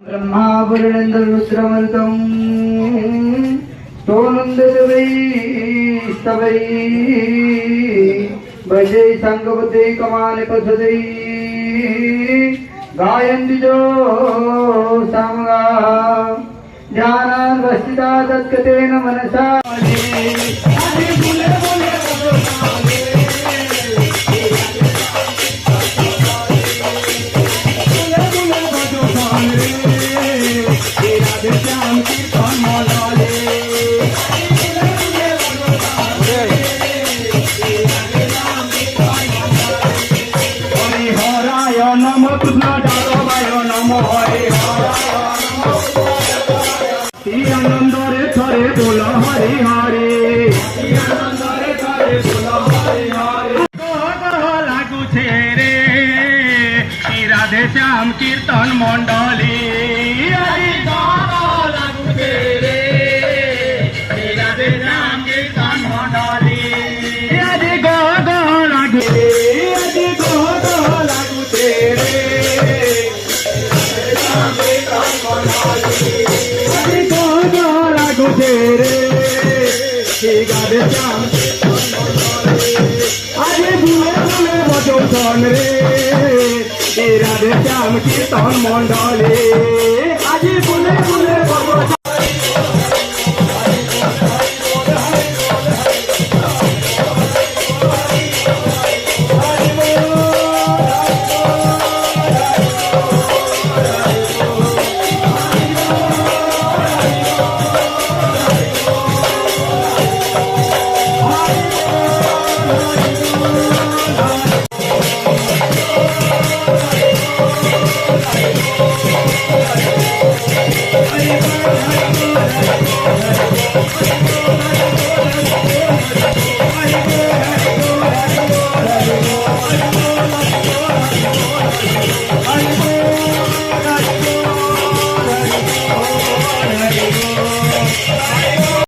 ब्रह्मा वरुणेन्द्र रुद्रमरुतं स्तोनन्दवै स्तवै भजे संगवते कमालपथदै गायन्ति जो सामगा ध्यानावस्थिता तत्कतेन मनसा नमो कृष्ण जादवाय नमो हरे आनंदरे थरे बोल हरे हरे लागू रे राधे श्याम कीर्तन मंडली लागू रे राधे श्याम कीर्तन मंडली आदि गो गो लागू आदि गो गो लागू राधे श्याम कीर्तन मंडले आज बुले बुले